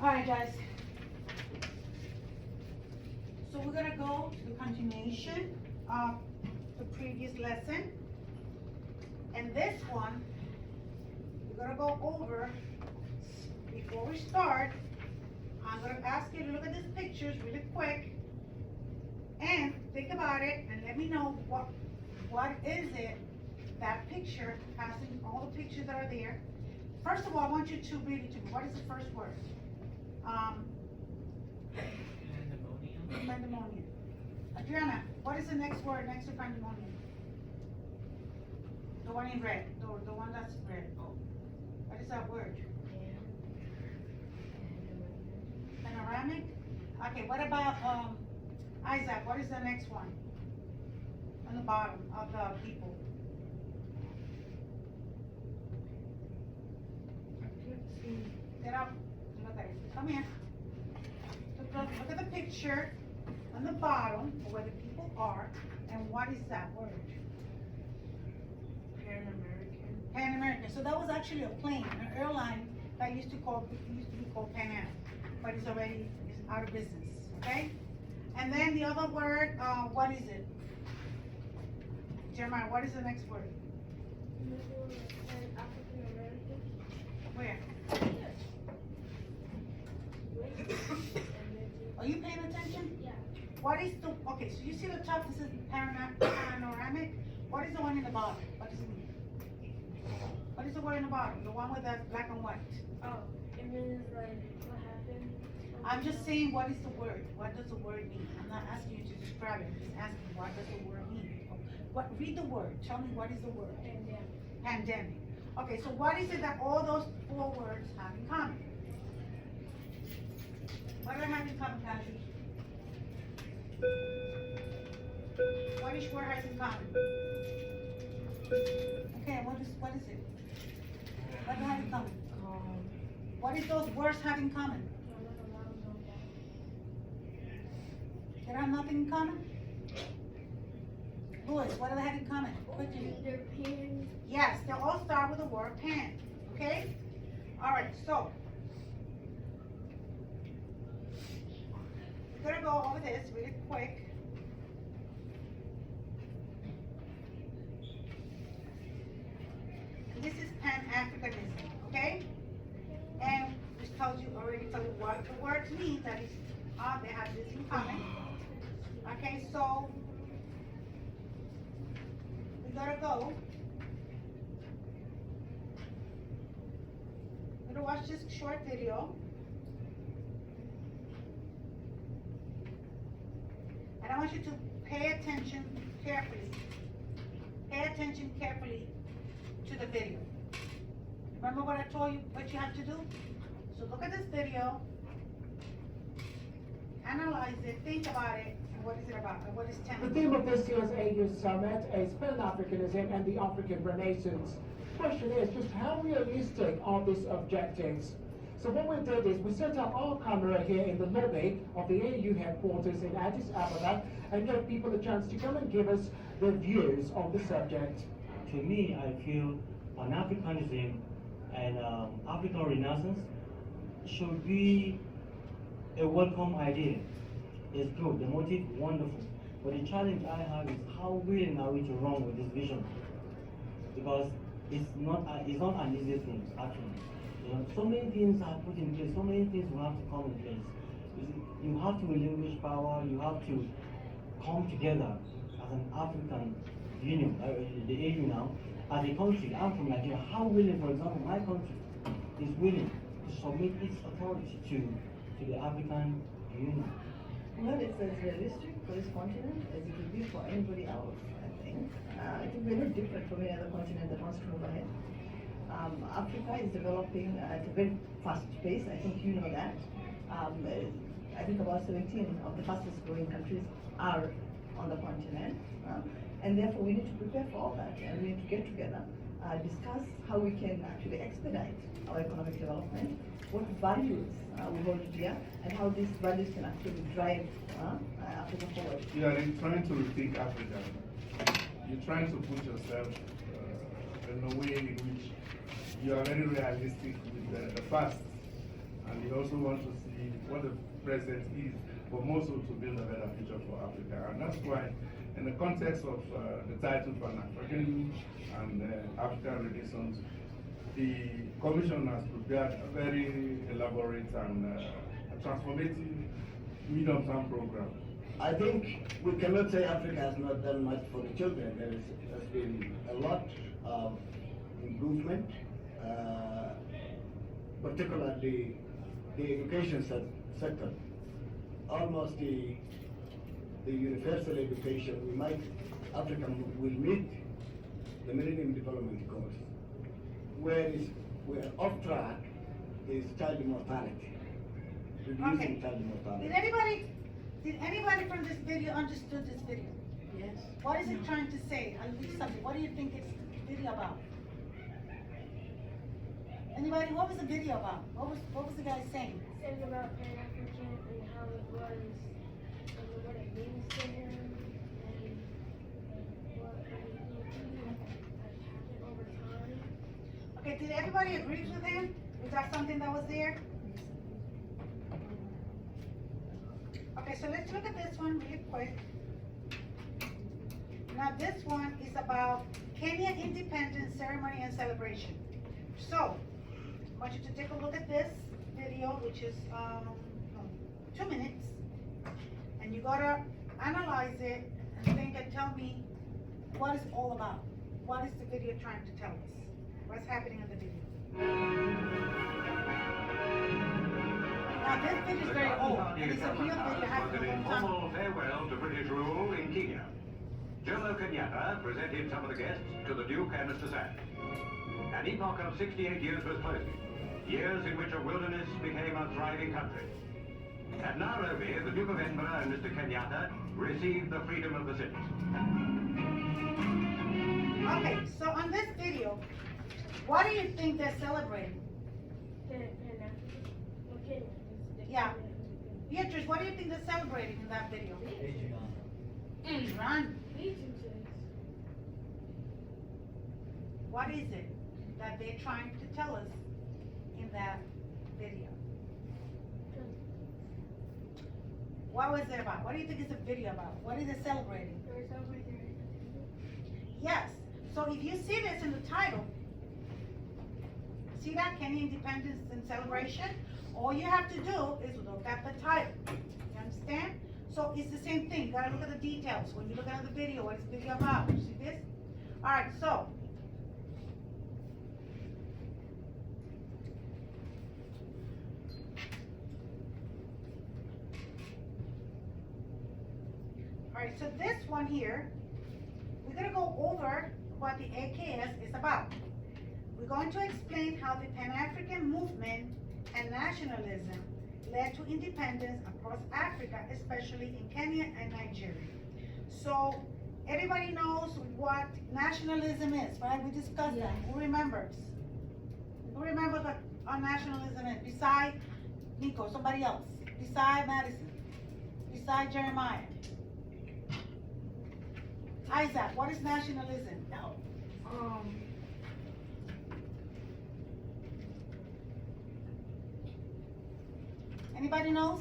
Alright guys. So we're gonna go to the continuation of the previous lesson. And this one, we're gonna go over, before we start, I'm gonna ask you to look at these pictures really quick and think about it and let me know what is it that picture has in all the pictures that are there. First of all, I want you to read it to me. What is the first word? Pandemonium. Pandemonium. Adriana, what is the next word next to pandemonium? The one in red, the one that's red. Oh. What is that word? Panoramic? Okay, what about, Isaac, what is the next one? On the bottom of the people. Get up, look at it, come here. Look at the picture on the bottom of where the people are, and what is that word? Pan American. Pan American. So that was actually a plane, an airline that used to be called Pan Am, but it's out of business. Okay. And then the other word, what is it? Jeremiah, what is the next word? African American. Where? Are you paying attention? Yeah. What is the, okay, so you see the top, this is panoramic. What is the one in the bottom? What does it mean? What is the word in the bottom? The one with the black and white? Oh, it means like what happened. I'm just saying, what is the word? What does the word mean? I'm not asking you to describe it, I'm just asking, what does the word mean? Read the word, tell me what is the word? Pandemic. Pandemic. Okay, so what is it that all those four words have in common? What do they have in common, Cassius? What each word has in common? Okay, what is it? What do they have in common? What is those words have in common? They have nothing in common? Louis, what do they have in common? Quickly. They're pins. Yes, they all start with the word pan, okay? All right, so we're gonna go over this really quick. And this is Pan-Africanism, okay? And we already told you what the words mean, that is, they have this in common. Okay, so we gotta go. We're gonna watch this short video. And I want you to pay attention carefully. Pay attention carefully to the video. Remember what I told you, what you have to do? So look at this video, analyze it, think about it, and what is it about, and what is The telling theme you. of this year's AU Summit is Pan-Africanism and the African Renaissance. Question is just how realistic are these objectives? So what we did is we set up our camera here in the lobby of the AU headquarters in Addis Ababa and gave people a chance to come and give us their views on the subject. To me, I feel Pan-Africanism and African Renaissance should be a welcome idea. It's good, the motive wonderful, but the challenge I have is how willing are we to run with this vision? Because it's not an easy thing actually. So many things are put in place, so many things will have to come in place. You have to relinquish power, you have to come together as an African Union, the AU now, as a country. I'm from Nigeria. How willing, for example, my country is willing to submit its authority to the African Union? Well, it's as realistic for this continent as it will be for anybody else, I think. I think we're not different from any other continent that wants to move ahead. Africa is developing at a very fast pace. I think you know that. I think about 17 of the fastest growing countries are on the continent. And therefore we need to prepare for all that, and we need to get together, discuss how we can actually expedite our economic development, what values we hold dear, and how these values can actually drive Africa forward. You are trying to rethink Africa. You're trying to put yourself in a way in which you are very realistic with the past. and you also want to see what the present is, but more so to build a better future for Africa. And that's why, in the context of the title Pan-African and African Renaissance, the Commission has prepared a very elaborate and transformative medium-term program. I think we cannot say Africa has not done much for the children. There's been a lot of improvement, particularly the education sector. Almost the universal education, Africa will meet the Millennium Development Goals. Where we're off track is child mortality, reducing Okay. child mortality. Did anybody from this video understood this video? Yes. What is it trying to say? I'll read something. What do you think it's video about? Anybody, what was the video about? What was the guy saying? Saying about Pan-African and how it was, and what it means to him, and what has happened over time. Okay, did everybody agree with him? Was that something that was there? Okay, so let's look at this one really quick. Now this one is about Kenya independence ceremony and celebration. So, I want you to take a look at this video, which is 2 minutes, and you gotta analyze it and think and tell me what it's all about. What is the video trying to tell us? What's happening in the video? Now this video is very old, and it's a real video happened a long time ago. Formal farewell to British rule in Kenya. Jomo Kenyatta presented some of the guests to the Duke and Mr. Sand. An epoch of 68 years was closing, years in which a wilderness became a thriving country. At Nairobi, the Duke of Edinburgh and Mr. Kenyatta received the freedom of the cities. Okay, so on this video, what do you think they're celebrating? Pan-African, well, Kenya. Yeah. Beatrice, what do you think they're celebrating in that video? Iran. What is it that they're trying to tell us in that video? What was it about? What do you think it's a video about? What is it celebrating? Yes. So if you see this in the title, see that Kenya independence and celebration? All you have to do is look at the title. You understand? So it's the same thing. You gotta look at the details. When you look at the video, what is the video about? You see this? Alright, so. Alright, so this one here, we're gonna go over what the AKS is about. We're going to explain how the Pan-African movement and nationalism led to independence across Africa, especially in Kenya and Nigeria. So everybody knows what nationalism is, right? We discussed that. Who remembers? Who remembers what our nationalism is? Beside Nico, somebody else. Beside Madison. Beside Jeremiah. Isaac, what is nationalism? No. Anybody knows?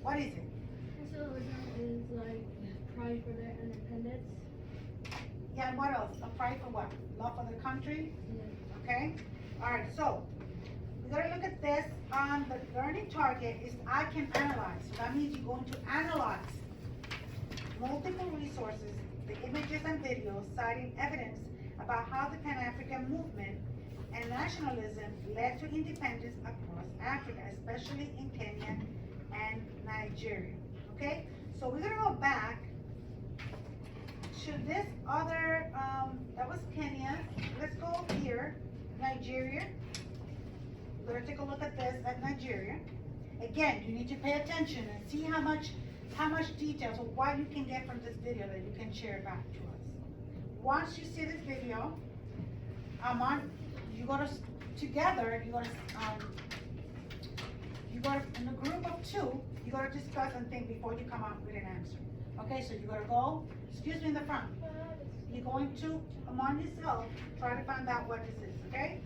What is it? Nationalism is like pride for their independence. Yeah, and what else? A pride for what? Love for the country? Okay? Alright, so we gotta look at this. The learning target is I can analyze. So that means you're going to analyze multiple resources, the images and videos citing evidence about how the Pan-African movement and nationalism led to independence across Africa, especially in Kenya and Nigeria. Okay? So we're gonna go back to this other, that was Kenya. Let's go here, Nigeria. We're gonna take a look at this at Nigeria. Again, you need to pay attention and see how much details or what you can get from this video that you can share back to us. Once you see this video, you gotta together, you gotta in a group of 2, you gotta discuss and think before you come up with an answer. Okay, so you gotta go, excuse me, in the front. You're going to, among yourself, try to find out what this is, okay?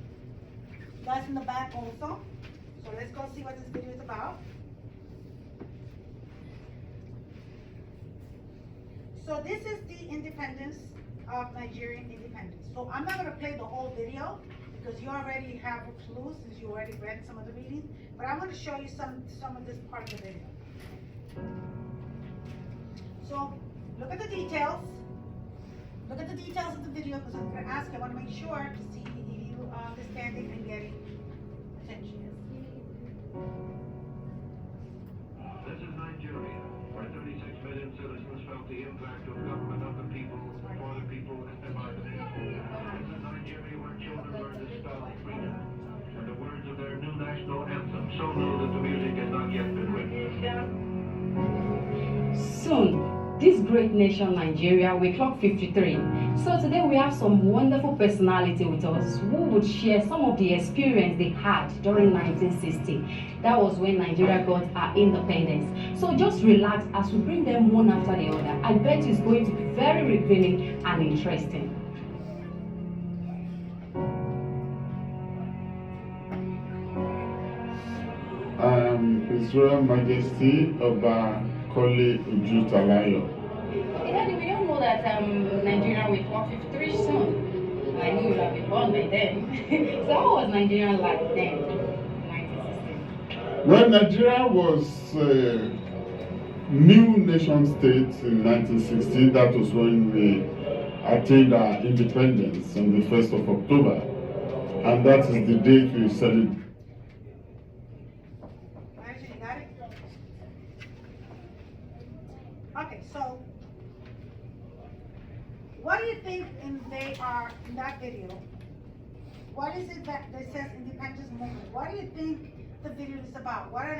You guys in the back also. So let's go see So this is the independence of Nigerian independence. So I'm not gonna play the whole video because you already have a clue since you already read some of the reading, but I'm gonna show you some of this part of the video. So look at the details. Look at the details of the video because I'm gonna ask you, I wanna make sure to see if you understand it and getting attention. This is Nigeria, where 36 million citizens felt the impact of government of the people, for the people, and by the people. This is Nigeria, where children learn to spell freedom, and the words of their new national anthem, so new that the music has not yet been written. Soon, this great nation Nigeria will clock 53. So today we have some wonderful personality with us who would share some of the experience they had during 1960. That was when Nigeria got our independence. So just relax as we bring them one after the other. I bet it's going to be very revealing and interesting. His Royal Majesty Oba Kole Ojutalayo. Daddy, we all know that Nigeria will clock 53 soon. I knew you'd have been born by then. So how was Nigeria like then, 1960? Well, Nigeria was a new nation state in 1960. That was when we attained our independence on the 1st of October. And that is the date we celebrate. You got it? Okay, so what do you think in that video? What is it that says independence movement? What do you think the video is about? Why are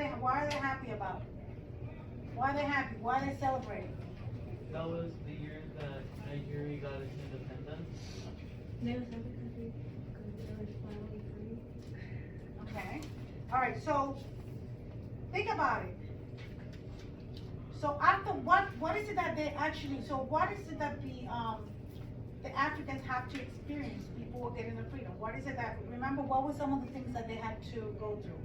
they happy about? Why are they happy? Why are they celebrating? That was the year that Nigeria got its independence. Okay. All right. So think about it. So after what is it that they actually? So what is it that the Africans have to experience before getting the freedom? What is it that? Remember, what were some of the things that they had to go through?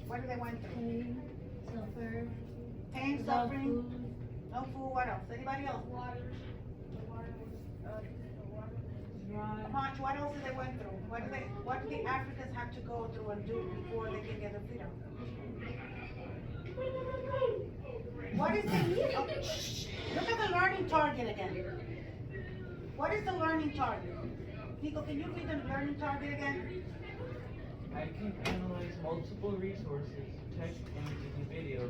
What did they went through? Pain, suffer, Pain, without suffering, food, no food. What else? Anybody else? water. The water was dry. March, what else did they went through? What do the Africans have to go through and do before they can get the freedom? What is the, oh, look at the learning target again. What is the learning target? Nico, can you read the learning target again? I can analyze multiple resources, text, images, and video,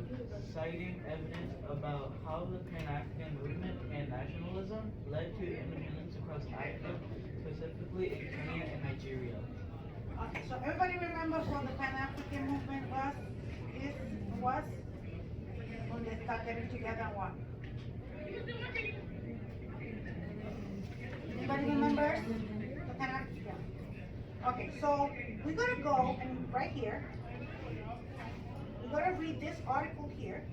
citing evidence about how the Pan-African movement and nationalism led to independence across Africa, specifically in Kenya and Nigeria. Okay, so everybody remembers what the Pan-African movement was? When they start getting together and what? Anybody remembers the Pan-African? Okay, so we're gonna go and right here, we're gonna read this article here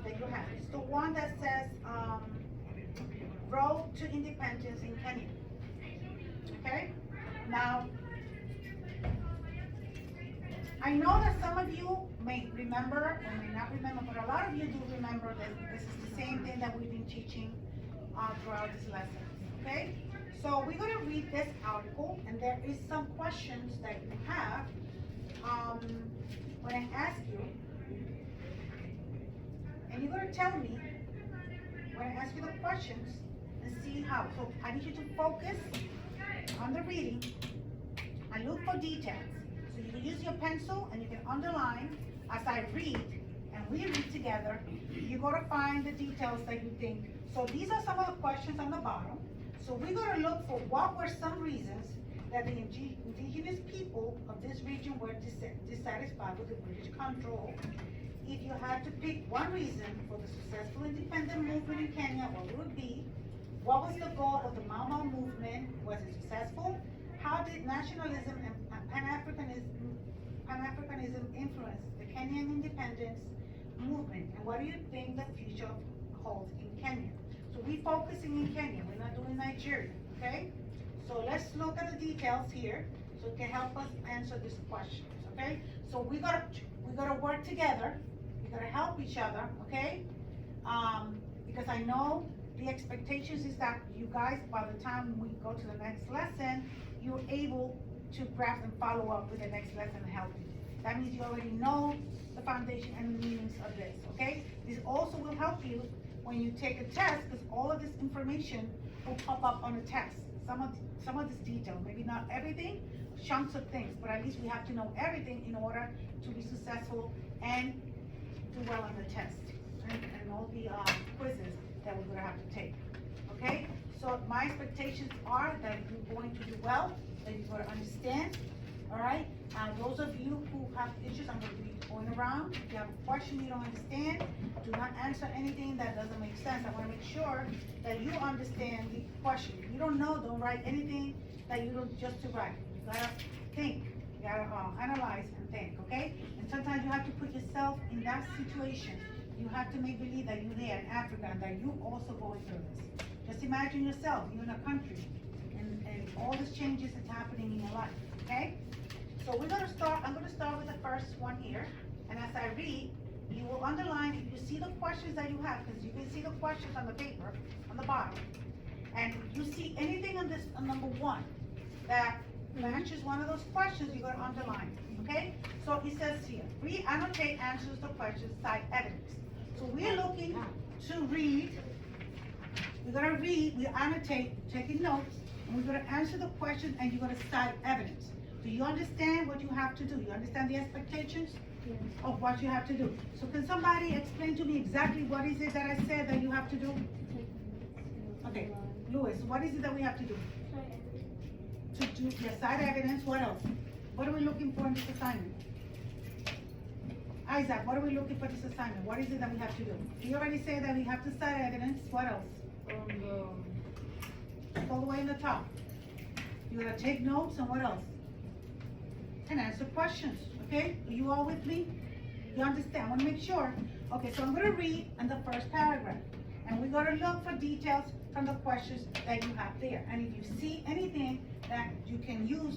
that you have. It's the one that says, Road to Independence in Kenya. Okay? Now, I know that some of you may remember or may not remember, but a lot of you do remember that this is the same thing that we've been teaching throughout this lesson. Okay? So we're going to read this article, and there is some questions that you have. When I ask you, and you're going to tell me when I ask you the questions and see how. So I need you to focus on the reading and look for details. So you can use your pencil and you can underline as I read and we read together. You're going to find the details that you think. So these are some of the questions on the bottom. So we're going to look for what were some reasons that the indigenous people of this region were dissatisfied with the British control. If you had to pick one reason for the successful independent movement in Kenya, what would it be? What was the goal of the Mau Mau movement? Was it successful? How did nationalism and Pan-Africanism influence the Kenyan independence movement? And what do you think the future holds in Kenya? So we're focusing in Kenya, we're not doing Nigeria, okay? So let's look at the details here so it can help us answer these questions, okay? So we gotta work together, we gotta help each other, okay? Because I know the expectations is that you guys, by the time we go to the next lesson, you're able to grasp and follow up with the next lesson and help you. That means you already know the foundation and the meanings of this, okay? This also will help you when you take a test, because all of this information will pop up on the test. Some of this detail, maybe not everything, chunks of things, but at least we have to know everything in order to be successful and do well on the test and all the quizzes that we're gonna have to take, okay? So my expectations are that you're going to do well, that you're gonna understand, all right? Those of you who have issues, I'm gonna be going around. If you have a question you don't understand, do not answer anything that doesn't make sense. I wanna make sure that you understand the question. If you don't know, don't write anything that you don't just to write. You gotta think, you gotta analyze and think, okay? And sometimes you have to put yourself in that situation. You have to make believe that you're there in Africa and that you also going through this. Just imagine yourself, you're in a country, and all these changes that's happening in your life, okay? So I'm gonna start with the first one here, and as I read, you will underline, if you see the questions that you have, because you can see the questions on the paper, on the bottom, and if you see anything on this, on number one, that matches one of those questions, you're gonna underline, okay? So it says here, re-annotate answers to questions, cite evidence. So we're looking to read, we're gonna read, we annotate, taking notes, and we're gonna answer the question, and you're gonna cite evidence. Do you understand what you have to do? You understand the expectations of what you have to do? So can somebody explain to me exactly what is it that I said that you have to do? Okay, Louis, what is it that we have to do? To do, cite evidence, what else? What are we looking for in this assignment? Isaac, what are we looking for this assignment? What is it that we have to do? You already said that we have to cite evidence, what else? All the way in the top. You're gonna take notes, and what else? And answer questions, okay? Are you all with me? You understand? I wanna make sure. Okay, so I'm gonna read in the first paragraph, and we're gonna look for details from the questions that you have there. And if you see anything that you can use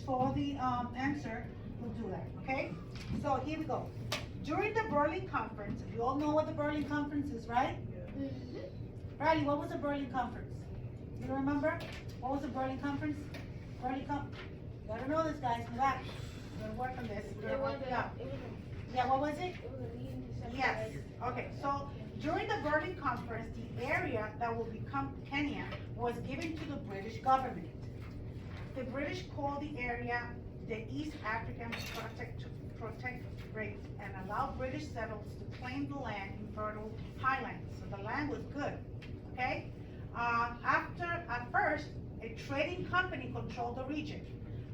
for the answer, we'll do that, okay? So here we go. During the Berlin Conference, you all know what the Berlin Conference is, right? Riley, what was the Berlin Conference? You don't remember? What was the Berlin Conference? You gotta know this, guys, relax. We're gonna work on this. We're gonna work it out. Yeah, what was it? Yes, okay, so during the Berlin Conference, the area that will become Kenya was given to the British government. The British called the area the East African Protectorate and allowed British settlers to claim the land in fertile highlands. So the land was good, okay? At first, a trading company controlled the region.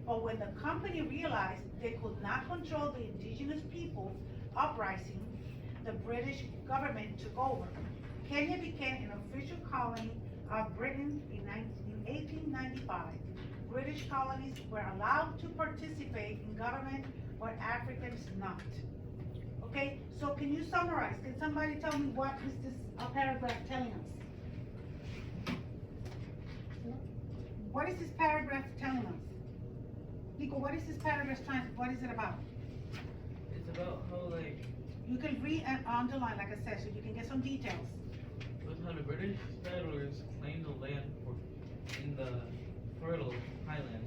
But when the company realized they could not control the indigenous people uprising, the British government took over. Kenya became an official colony of Britain in 1895. British colonies were allowed to participate in government, but Africans not. Okay, so can you summarize? Can somebody tell me what is this paragraph telling us? What is this paragraph telling us? Nico, what is this paragraph what is it about? It's about how, like, you can read and underline, like I said, so you can get some details. with how the British settlers claimed the land in the fertile highlands.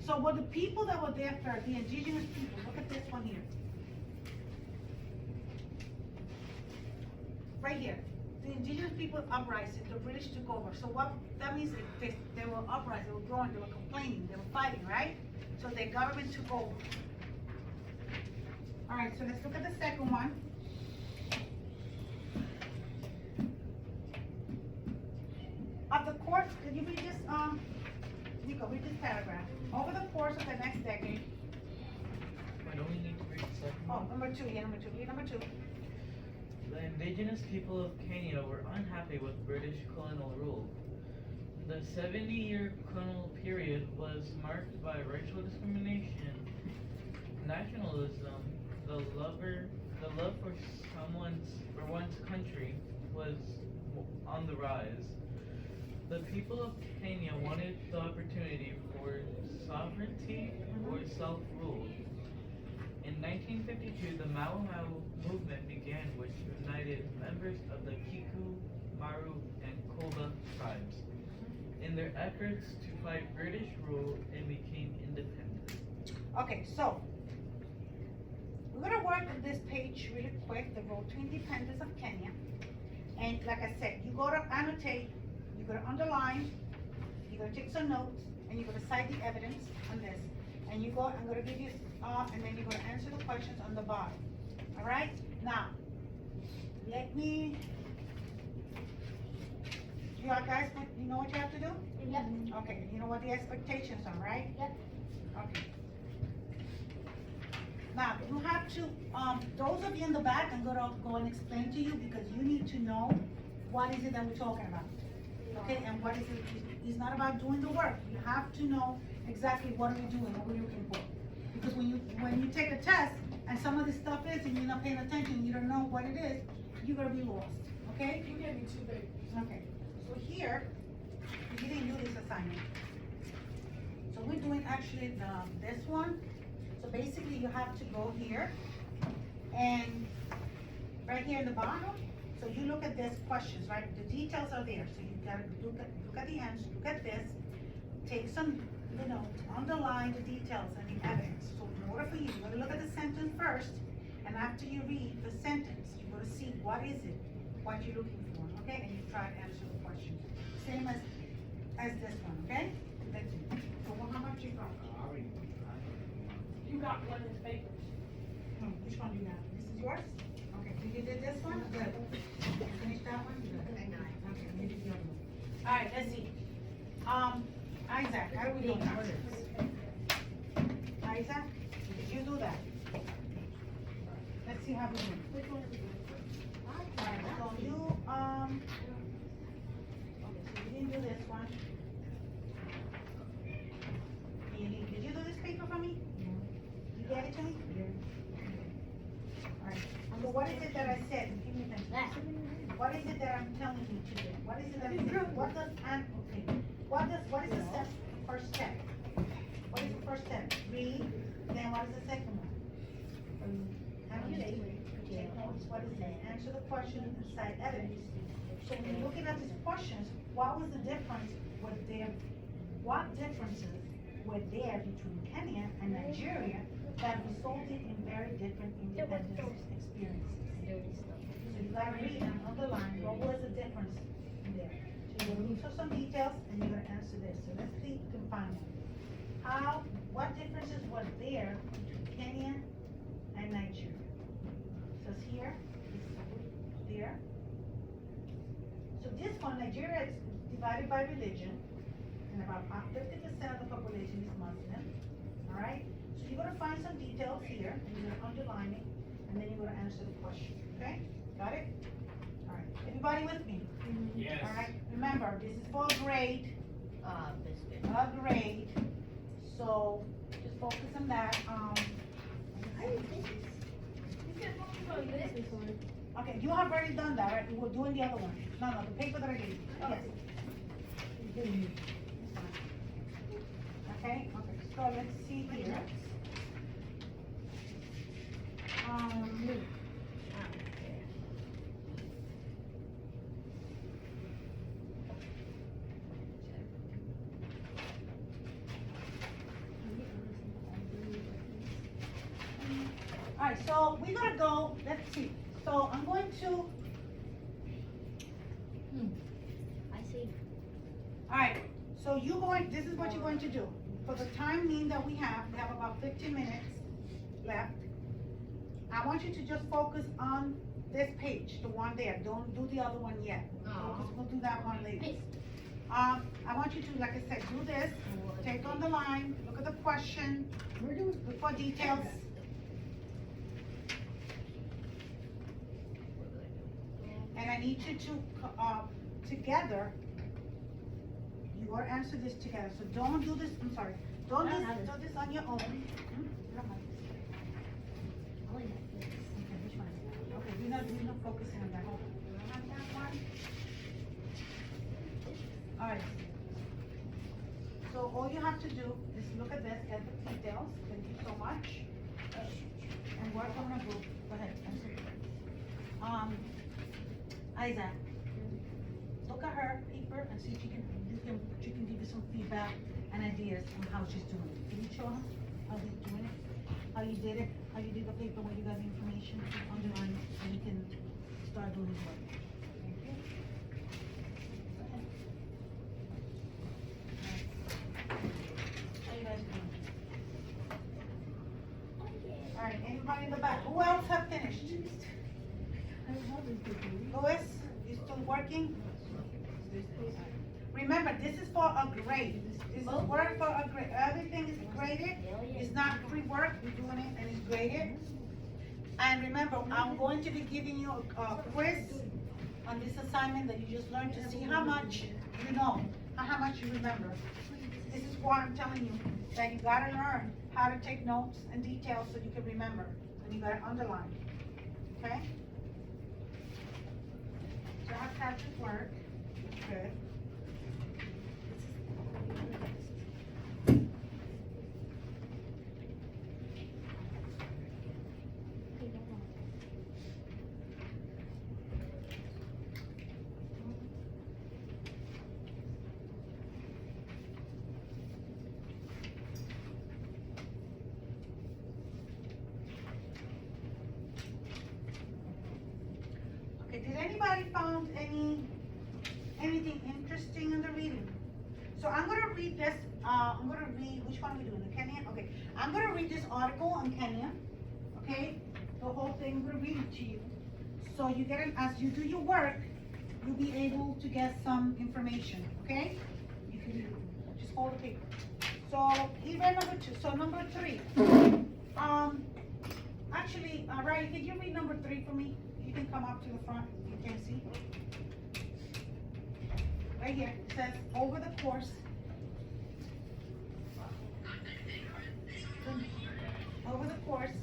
So what the people that were there first, the indigenous people, look at this one here. Right here, the indigenous people uprising, the British took over. So what, that means they were uprising, they were growing, they were complaining, they were fighting, right? So their government took over. All right, so let's look at the second one. Of the course, can you read this, Nico, read this paragraph. Over the course of the next decade. Why don't we need to read the second Oh, one? number two, yeah, number two, read number two. The indigenous people of Kenya were unhappy with British colonial rule. The 70-year colonial period was marked by racial discrimination, nationalism, the love for one's country was on the rise. The people of Kenya wanted the opportunity for sovereignty or self-rule. In 19 1952, the Mau Mau movement began, which united members of the Kiku, Maru, and Koba tribes in their efforts to fight British rule and became independent. Okay, so we're gonna work on this page really quick, the road to independence of Kenya. And like I said, you gotta annotate, you gotta underline, you gotta take some notes, and you're gonna cite the evidence on this. And I'm gonna give you, and then you're gonna answer the questions on the bottom. All right? Now, you guys, you know what you have to do? Yep. Okay, you know what the expectations are, right? Yep. Okay. Now, you have to, those of you in the back, I'm gonna go and explain to you because you need to know what is it that we're talking about. Okay, and what is it, it's not about doing the work. You have to know exactly what are we doing, what we're looking for. Because when you take a test and some of this stuff is and you're not paying attention, you don't know what it is, you're gonna be lost, okay? You gave me 2 papers. Okay, so here, you didn't do this assignment. So we're doing actually this one. So basically you have to go here and right here in the bottom, so you look at these questions, right? The details are there, so you gotta look at the answer, look at this, take some, underline the details and the evidence. So in order for you gotta look at the sentence first, and after you read the sentence, you gotta see what is it, what you're looking for, okay? And you try to answer the question. Same as this one, okay? That's it. So how much you got? You got one of the papers. Which one do you have? This is yours? Okay, so you did this one? Good. You finished that one? Good. Okay, maybe the other one. All right, let's see. Isaac, how are we doing? Isaac, did you do that? Let's see how we do. Which one is it? Alright, so you, okay, so you didn't do this one. Did you do this paper for me? You get it to me? Alright, so what is it that I said? Give me attention. What is it that I'm telling you to do? What is it that I'm doing? What is the first step? What is the first step? Read, then what is the second one? Annotate, take notes, what is it? Answer the question and cite evidence. So when you're looking at these questions, what was the difference what differences were there between Kenya and Nigeria that resulted in very different independence experiences? So you gotta read and underline, what was the difference in there? So you're gonna look for some details and you're gonna answer this. So let's see if you can find them. What differences were there between Kenya and Nigeria? So it's here, it's there. So this one, Nigeria is divided by religion, and about 50% of the population is Muslim, all right? So you're gonna find some details here, and you're gonna underline it, and then you're gonna answer the question, okay? Got it? All right, everybody with me? Yes. All right, remember, this is for grade, a grade, so just focus on that, okay, you have already done that, right? We're doing the other one. No, the paper that I gave you. Yes. It's fine. Okay, so let's see here. Alright, so we're gonna go, let's see. So I'm going to, I see. alright, so this is what you're going to do. For the time being that we have about 15 minutes left. I want you to just focus on this page, the one there. Don't do the other one yet. We'll do that one later. I want you to, like I said, do this, take on the line, look at the question, look for details. And I need you to, together, you gotta answer this together. So don't do this, I'm sorry, don't do this on your own. You don't have this. Okay, which one? Okay, we're not focusing on that. Hold on. You don't have that one? Alright. So all you have to do is look at this, get the details, thank you so much. And work camera, go ahead. Isaac, look at her paper and see if she can give you some feedback and ideas on how she's doing it. Can you show her how she's doing it? How you did it, how you did the paper, where you got the information, underline it, so you can start doing his work. Thank you. Go ahead. How you guys doing? Alright, anybody in the back? Who else have finished? Louis, you still working? Remember, this is for a grade. This is work for a grade. Everything is graded. It's not free work. We're doing it and it's graded. And remember, I'm going to be giving you a quiz on this assignment that you just learned to see how much you know, how much you remember. This is why I'm telling you that you gotta learn how to take notes and details so you can remember. And you gotta underline, okay? So I have captured work, good. Okay, did anybody found anything interesting in the reading? So I'm gonna read this, which one are we doing, the Kenya? Okay, I'm gonna read this article on Kenya, okay? The whole thing, I'm gonna read it to you. So you get, as you do your work, you'll be able to get some information, okay? You can just hold the paper. So he read number 2, so number 3. Actually, Ryan, could you read number 3 for me? You can come up to the front, you can see. Right here, it says, over the course. Over the course.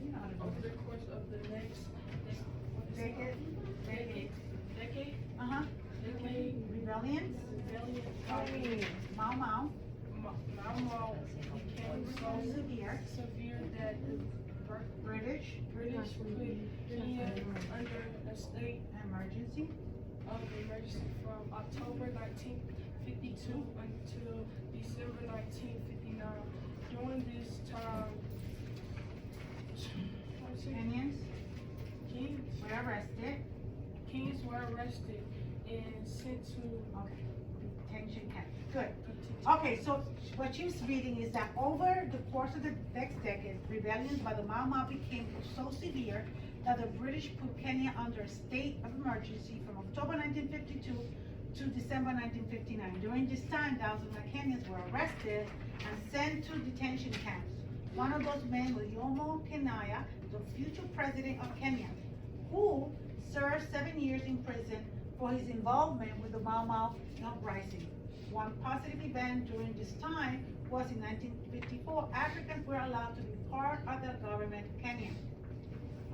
You know how to do Over it. the course of the next Decade. Uh-huh. Rebellions. Mau Mau. Mau Mau became so severe that the British put Kenya under a state emergency of emergency from October 1952 until December 1959. During this time, Kenyans were arrested and sent to detention camp. Good. Okay, so what she's reading is that over the course of the next decade, rebellions by the Mau Mau became so severe that the British put Kenya under a state of emergency from October 1952 to December 1959. During this time, thousands of Kenyans were arrested and sent to detention camps. One of those men was Jomo Kenyatta, the future president of Kenya, who served 7 years in prison for his involvement with the Mau Mau uprising. One positive event during this time was in 1954, Africans were allowed to be part of the government of Kenya.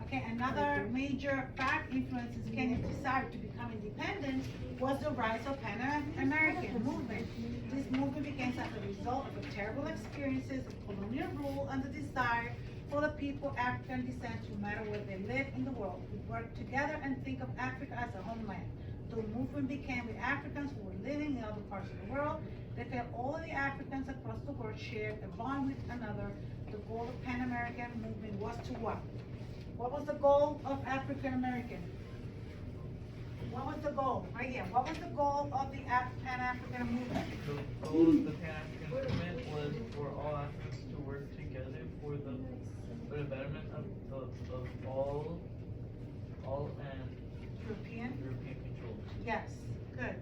Okay, another major fact influences Kenya's desire to become independent was the rise of Pan-American movement. This movement began as a result of the terrible experiences of colonial rule and the desire for the people of African descent, no matter where they live in the world, to work together and think of Africa as a homeland. The movement began with Africans who were living in other parts of the world. They felt all of the Africans across the world shared a bond with another. The goal of Pan-American movement was to what? What was the goal of African American? What was the goal? Right here. What was the goal of the Pan-African movement? The goal of the Pan-African movement was for all Africans to work together for the betterment of all and European control. Yes, good.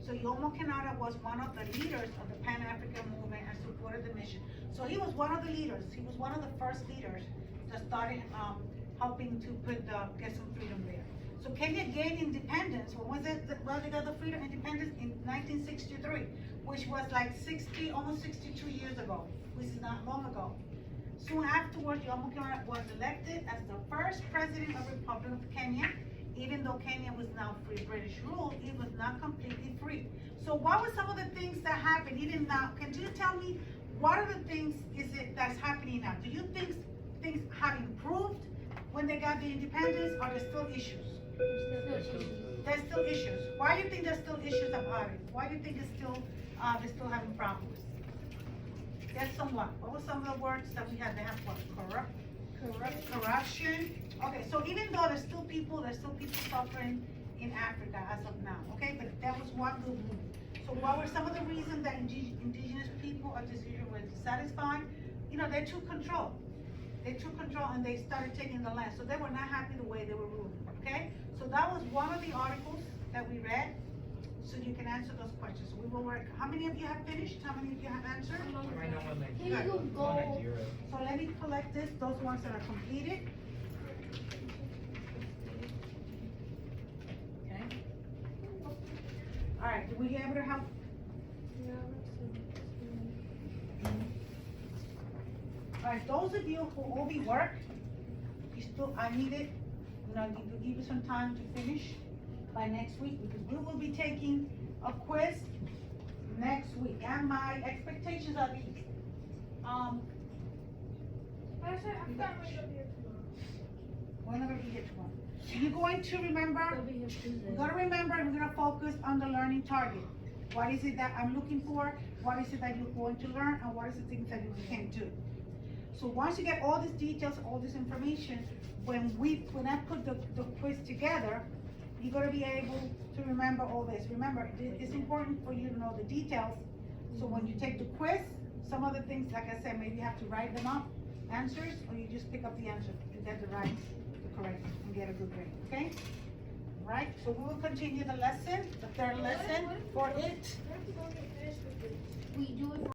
So Jomo Kenyatta was one of the leaders of the Pan-African movement and supported the mission. So he was one of the leaders. He was one of the first leaders that started helping to get some freedom there. So Kenya gained independence. When was it? Well, they got the freedom independence in 1963, which was like almost 62 years ago, which is not long ago. Soon afterwards, Jomo Kenyatta was elected as the first president of the Republic of Kenya. Even though Kenya was now free British rule, it was not completely free. So what were some of the things that happened? Can you tell me what are the things is it that's happening now? Do you think things have improved when they got the independence, or there's still issues? There's still issues. Why do you think there's still issues about it? Why do you think it's still, they're still having problems? There's some what? What were some of the words that we had? They have what? Corruption. Okay, so even though there's still people suffering in Africa as of now, okay? But that was one good move. So what were some of the reasons that indigenous people or decision were dissatisfied? You know, they took control. They took control and they started taking the land. So they were not happy the way they were ruling, okay? So that was one of the articles that we read. So you can answer those questions. We will work. How many of you have finished? How many of you have answered? Right now, one like Can you one go? like zero. So let me collect this, those ones that are completed. Okay. All right, do we be able to help? All right, those of you who will be work, you still, I need it, you know, to give you some time to finish by next week, because we will be taking a quiz next week, and my expectations are these. We're not gonna be here tomorrow. You're going to remember, we're gonna remember, and we're gonna focus on the learning target. What is it that I'm looking for? What is it that you're going to learn? And what is the things that you can do? So once you get all these details, all this information, when I put the quiz together, you're gonna be able to remember all this. Remember, it's important for you to know the details. So when you take the quiz, some of the things, like I said, maybe you have to write them up, answers, or you just pick up the answer and get the correct, and get a good grade, okay? Right, so we will continue the lesson, the third lesson for it. We do it.